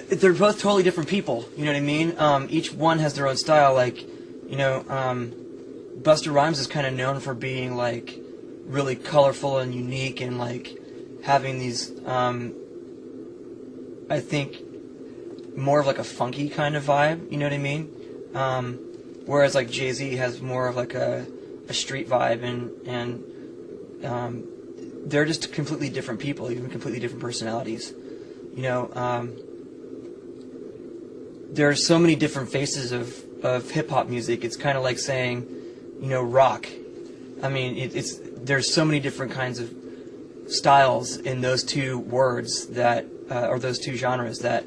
they're both totally different people. You know what I mean? Each one has their own style. Like, Busta Rhymes is kind of known for being like really colorful and unique and like having these, I think, more of like a funky kind of vibe. You know what I mean? Whereas like Jay-Z has more of like a street vibe, and they're just completely different people, even completely different personalities. There are so many different faces of hip-hop music. It's kind of like saying, rock. I mean, there's so many different kinds of styles in those two words that, or those two genres that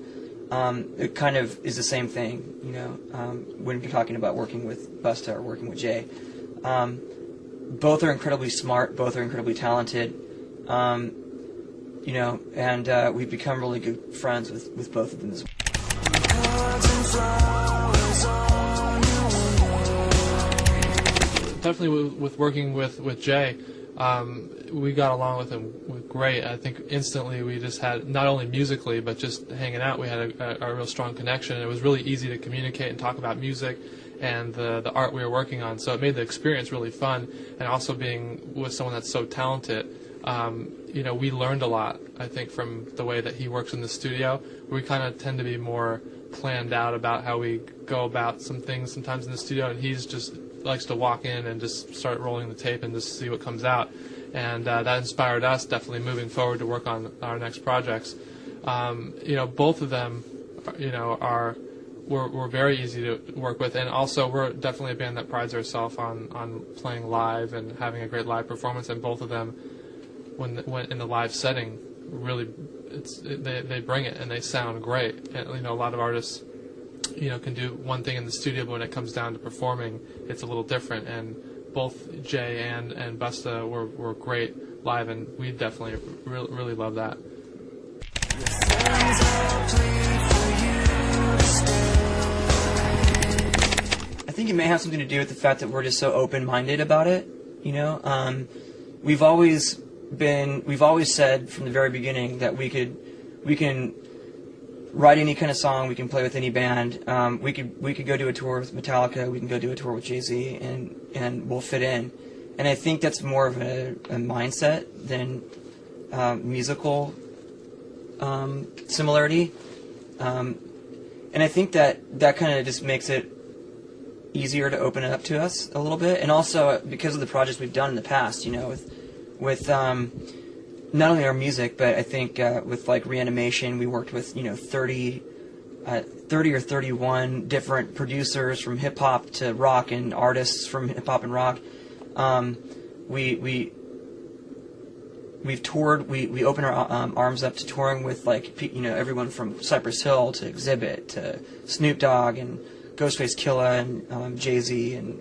it kind of is the same thing, when you're talking about working with Busta or working with Jay. Both are incredibly smart, both are incredibly talented, and we've become really good friends with both of them as well. Definitely with working with Jay, we got along with him great. I think instantly we just had, not only musically, but just hanging out, we had a real strong connection. It was really easy to communicate and talk about music and the art we were working on. So it made the experience really fun. And also being with someone that's so talented, we learned a lot, I think, from the way that he works in the studio. We kind of tend to be more planned out about how we go about some things sometimes in the studio, and he's just likes to walk in and just start rolling the tape and just see what comes out. And that inspired us definitely moving forward to work on our next projects. Both of them, we're very easy to work with, and also we're definitely a band that prides ourselves on playing live and having a great live performance. And both of them, when in the live setting, really, they bring it and they sound great. And a lot of artists, can do one thing in the studio, but when it comes down to performing, it's a little different. And both Jay and Busta were great live, and we definitely really love that. I think it may have something to do with the fact that we're just so open-minded about it. We've always said from the very beginning that we can write any kind of song, we can play with any band. We could go do a tour with Metallica, we can go do a tour with Jay-Z, and we'll fit in. And I think that's more of a mindset than musical similarity. And I think that kind of just makes it easier to open it up to us a little bit. And also because of the projects we've done in the past, with not only our music, but I think with like Reanimation, we worked with 30 or 31 different producers from hip hop to rock and artists from hip hop and rock. We've toured. We open our arms up to touring with like everyone from Cypress Hill to Exhibit to Snoop Dogg and Ghostface Killah and Jay-Z and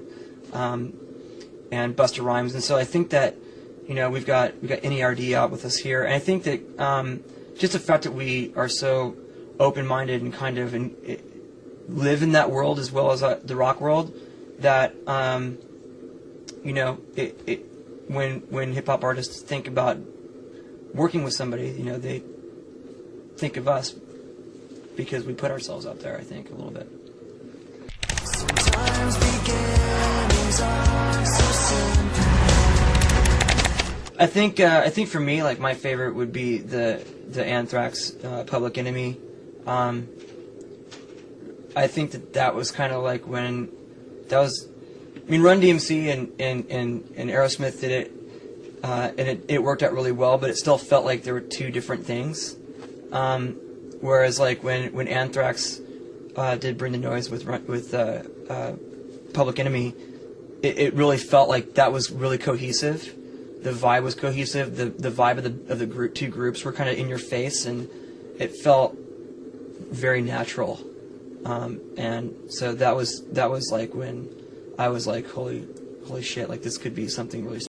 Busta Rhymes. And so I think that we've got NERD out with us here, and I think that just the fact that we are so open-minded and kind of live in that world as well as the rock world, that when hip hop artists think about working with somebody, they think of us because we put ourselves out there. I think a little bit. Sometimes beginnings are so simple. I think for me, like, my favorite would be the Anthrax Public Enemy. I think that was kind of like when Run DMC and Aerosmith did it, and it worked out really well, but it still felt like there were two different things. Whereas like when Anthrax did Bring the Noise with Public Enemy, it really felt like that was really cohesive. The vibe was cohesive. The vibe of the two groups were kind of in your face, and it felt very natural. And so that was like when I was like, holy shit, like this could be something really special.